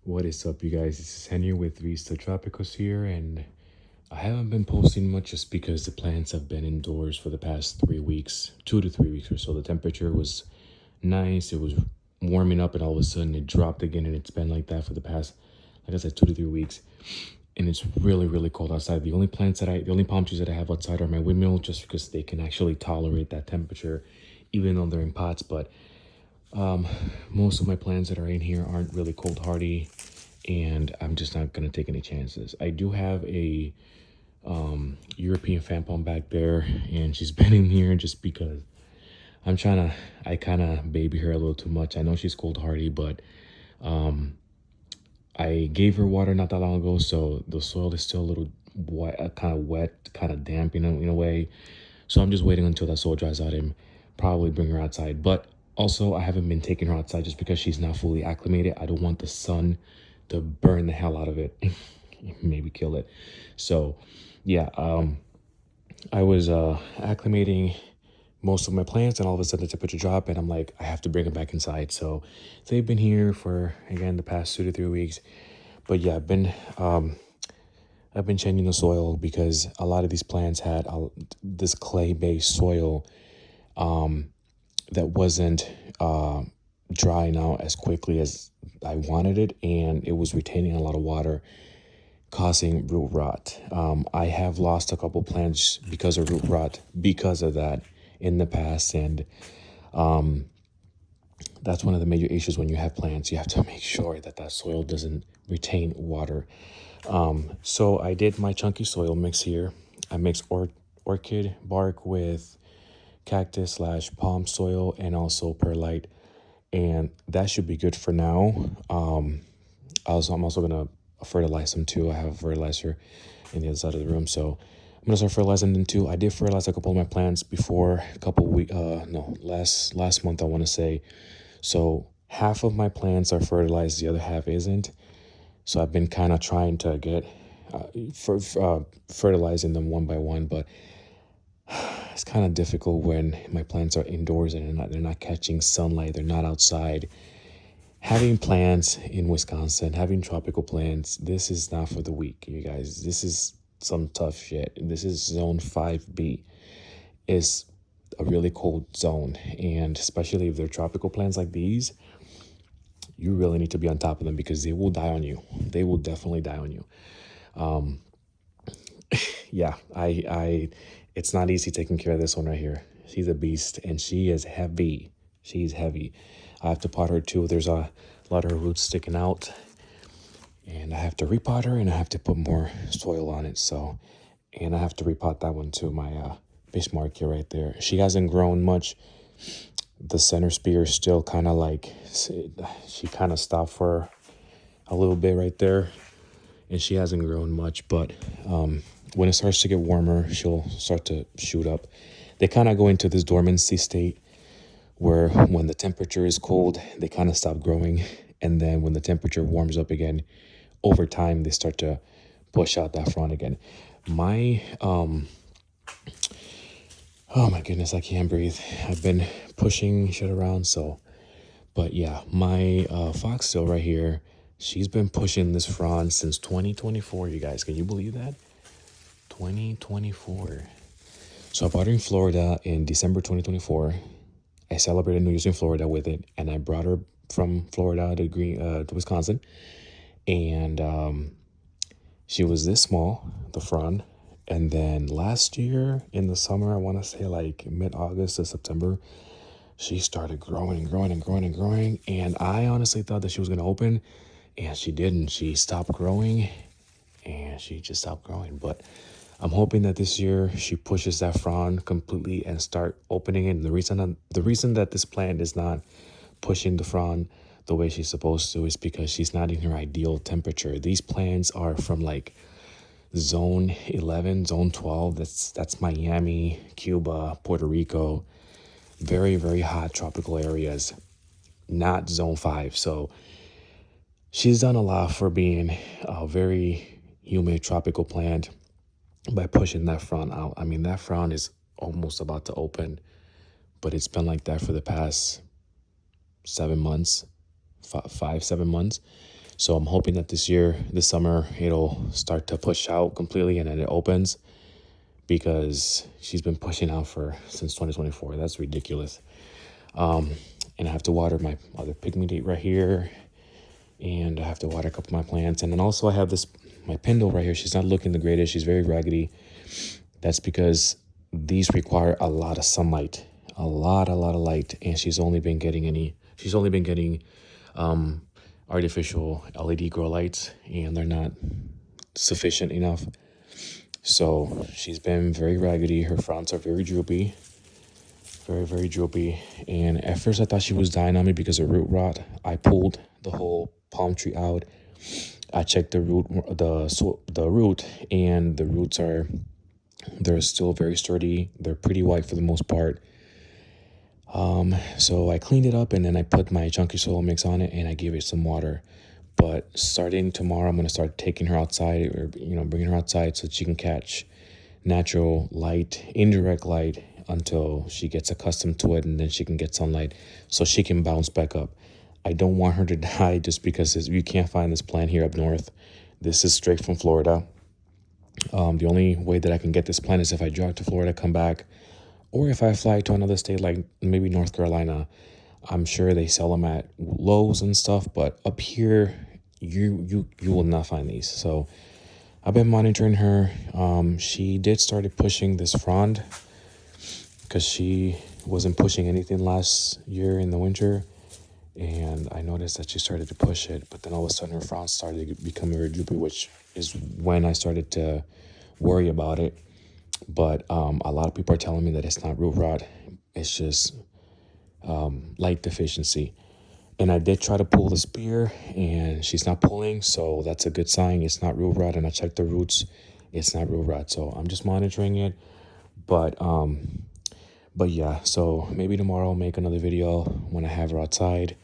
What is up, you guys? This is Henry with Vista Tropicals here, and I haven't been posting much just because the plants have been indoors for the past 3 weeks, 2 to 3 weeks or so. The temperature was nice, it was warming up, and all of a sudden it dropped again, and it's been like that for the past, like I said, 2 to 3 weeks. And it's really, really cold outside. The only palm trees that I have outside are my windmill, just because they can actually tolerate that temperature, even though they're in pots. But most of my plants that are in here aren't really cold hardy, and I'm just not gonna take any chances. I do have a European fan palm back there, and she's been in here just because I kind of baby her a little too much. I know she's cold hardy, but I gave her water not that long ago, so the soil is still a little wet, kind of damp in a way. So I'm just waiting until that soil dries out and probably bring her outside. But also, I haven't been taking her outside just because she's not fully acclimated. I don't want the sun to burn the hell out of it, maybe kill it. So, yeah, I was acclimating most of my plants, and all of a sudden the temperature dropped, and I'm like, I have to bring them back inside. So they've been here for, again, the past 2 to 3 weeks. But yeah, I've been changing the soil because a lot of these plants had this clay-based soil that wasn't drying out as quickly as I wanted it, and it was retaining a lot of water, causing root rot. I have lost a couple plants because of root rot because of that in the past, and that's one of the major issues when you have plants. You have to make sure that that soil doesn't retain water. So I did my chunky soil mix here. I mixed orchid bark with cactus / palm soil and also perlite, and that should be good for now. I'm also gonna fertilize them too. I have a fertilizer in the other side of the room, so I'm gonna start fertilizing them too. I did fertilize a couple of my plants before a couple weeks. No, last month I want to say. So half of my plants are fertilized, the other half isn't. So I've been kind of trying to get fertilizing them one by one, but it's kind of difficult when my plants are indoors and they're not catching sunlight. They're not outside. Having plants in Wisconsin, having tropical plants, this is not for the weak, you guys. This is some tough shit. This is zone 5B. It's a really cold zone, and especially if they're tropical plants like these, you really need to be on top of them because they will die on you. They will definitely die on you. Yeah, it's not easy taking care of this one right here. She's a beast, and she is heavy. She's heavy. I have to pot her too. There's a lot of her roots sticking out, and I have to repot her, and I have to put more soil on it. So, and I have to repot that one too. My Bismarck here right there. She hasn't grown much. The center spear is still kind of like, she kind of stopped for a little bit right there, and she hasn't grown much. But when it starts to get warmer, she'll start to shoot up. They kind of go into this dormancy state where when the temperature is cold, they kind of stop growing. And then when the temperature warms up again, over time, they start to push out that frond again. Oh my goodness, I can't breathe. I've been pushing shit around, so. But yeah, my foxtail right here, she's been pushing this frond since 2024, you guys. Can you believe that? 2024. So I bought her in Florida in December 2024. I celebrated New Year's in Florida with it, and I brought her from Florida to Wisconsin. And she was this small, the frond. And then last year in the summer, I want to say like mid-August to September, she started growing and growing and growing and growing. And I honestly thought that she was going to open, and she didn't. She stopped growing, and she just stopped growing. But I'm hoping that this year she pushes that frond completely and start opening it. And the reason that this plant is not pushing the frond the way she's supposed to is because she's not in her ideal temperature. These plants are from like zone 11, zone 12. That's Miami, Cuba, Puerto Rico. Very, very hot tropical areas, not zone 5. So she's done a lot for being a very humid tropical plant by pushing that frond out. I mean, that frond is almost about to open, but it's been like that for the past 7 months, 5, 7 months. So I'm hoping that this summer, it'll start to push out completely and then it opens, because she's been pushing out since 2024. That's ridiculous. And I have to water my other pygmy right here, and I have to water a couple of my plants. And then also I have my Pendle right here. She's not looking the greatest. She's very raggedy. That's because these require a lot of sunlight, a lot of light, and she's only been getting artificial LED grow lights, and they're not sufficient enough. So she's been very raggedy. Her fronds are very droopy, very droopy. And at first I thought she was dying on me because of root rot. I pulled the whole palm tree out. I checked the root, and the roots they're still very sturdy. They're pretty white for the most part. So I cleaned it up, and then I put my chunky soil mix on it, and I gave it some water. But starting tomorrow, I'm going to start taking her outside, or bringing her outside so that she can catch natural light, indirect light, until she gets accustomed to it, and then she can get sunlight so she can bounce back up. I don't want her to die just because you can't find this plant here up north. This is straight from Florida. The only way that I can get this plant is if I drive to Florida, come back, or if I fly to another state like maybe North Carolina. I'm sure they sell them at Lowe's and stuff, but up here, you will not find these. So I've been monitoring her. She did started pushing this frond because she wasn't pushing anything last year in the winter, and I noticed that she started to push it, but then all of a sudden her frond started to become very droopy, which is when I started to worry about it. But a lot of people are telling me that it's not root rot, it's just light deficiency. And I did try to pull the spear, and she's not pulling, so that's a good sign. It's not root rot, and I checked the roots. It's not root rot, so I'm just monitoring it. But yeah, so maybe tomorrow I'll make another video when I have her outside,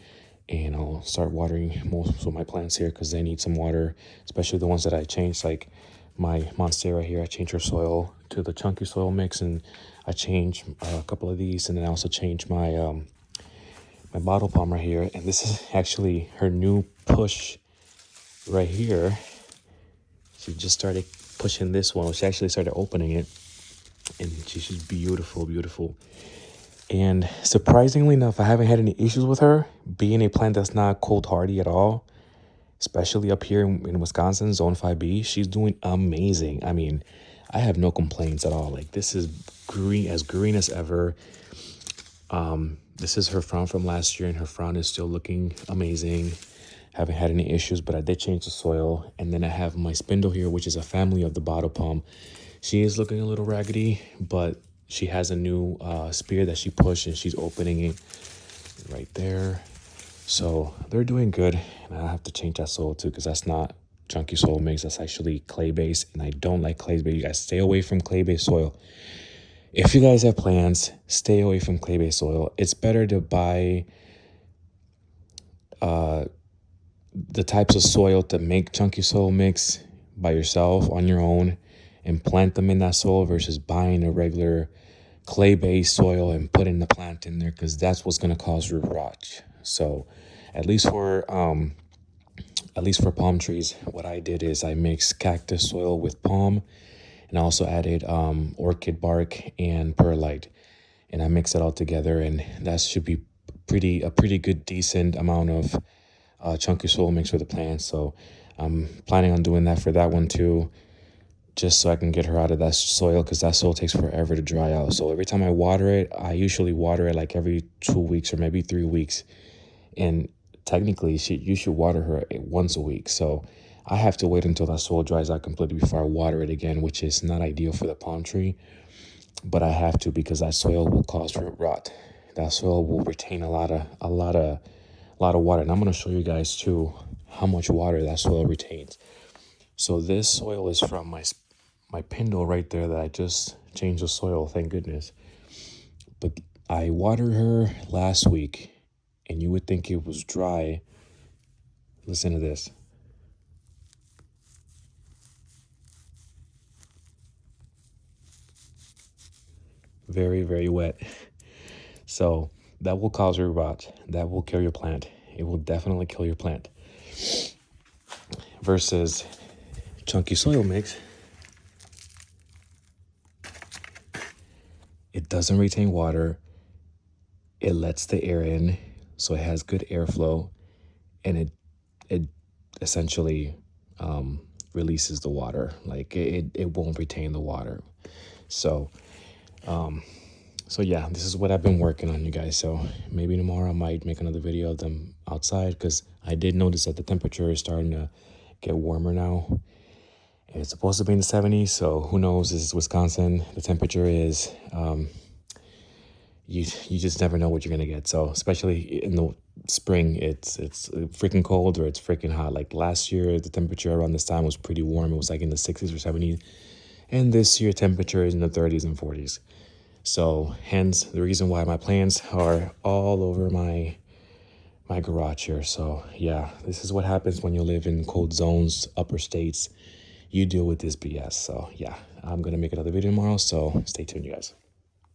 and I'll start watering most of my plants here because they need some water, especially the ones that I changed, like my Monstera here. I changed her soil to the chunky soil mix, and I changed a couple of these, and then I also changed my my bottle palm right here. And this is actually her new push right here. She just started pushing this one. She actually started opening it, and she's just beautiful. And surprisingly enough, I haven't had any issues with her. Being a plant that's not cold hardy at all, especially up here in Wisconsin, Zone 5B, she's doing amazing. I mean, I have no complaints at all. Like, this is green as ever. This is her frond from last year, and her frond is still looking amazing. Haven't had any issues, but I did change the soil. And then I have my spindle here, which is a family of the bottle palm. She is looking a little raggedy, but she has a new spear that she pushed, and she's opening it right there. So they're doing good, and I have to change that soil too, because that's not chunky soil mix. That's actually clay based, and I don't like clay based. You guys stay away from clay based soil. If you guys have plants, stay away from clay based soil. It's better to buy the types of soil to make chunky soil mix by yourself on your own and plant them in that soil versus buying a regular clay based soil and putting the plant in there, because that's what's going to cause root rot. So at least for palm trees, what I did is I mixed cactus soil with palm, and I also added orchid bark and perlite, and I mix it all together, and that should be a pretty good, decent amount of chunky soil mix for the plants. So I'm planning on doing that for that one too, just so I can get her out of that soil, because that soil takes forever to dry out. So every time I water it, I usually water it like every 2 weeks or maybe 3 weeks. And technically, you should water her once a week. So I have to wait until that soil dries out completely before I water it again, which is not ideal for the palm tree. But I have to, because that soil will cause root rot. That soil will retain a lot of water. And I'm going to show you guys too how much water that soil retains. So this soil is from my Pendle right there that I just changed the soil, thank goodness. But I watered her last week, and you would think it was dry. Listen to this. Very, very wet. So that will cause root rot. That will kill your plant. It will definitely kill your plant. versus chunky soil mix, it doesn't retain water. It lets the air in, so it has good airflow, and it essentially releases the water. Like it won't retain the water. So so yeah, this is what I've been working on, you guys. So maybe tomorrow I might make another video of them outside, because I did notice that the temperature is starting to get warmer now. It's supposed to be in the 70s, so who knows? This is Wisconsin. The temperature is you just never know what you're gonna get. So especially in the spring, it's freaking cold or it's freaking hot. Like last year, the temperature around this time was pretty warm. It was like in the 60s or 70s, and this year temperature is in the 30s and 40s. So hence the reason why my plants are all over my garage here. So yeah, this is what happens when you live in cold zones, upper states. You deal with this BS. So yeah, I'm gonna make another video tomorrow, so stay tuned, you guys.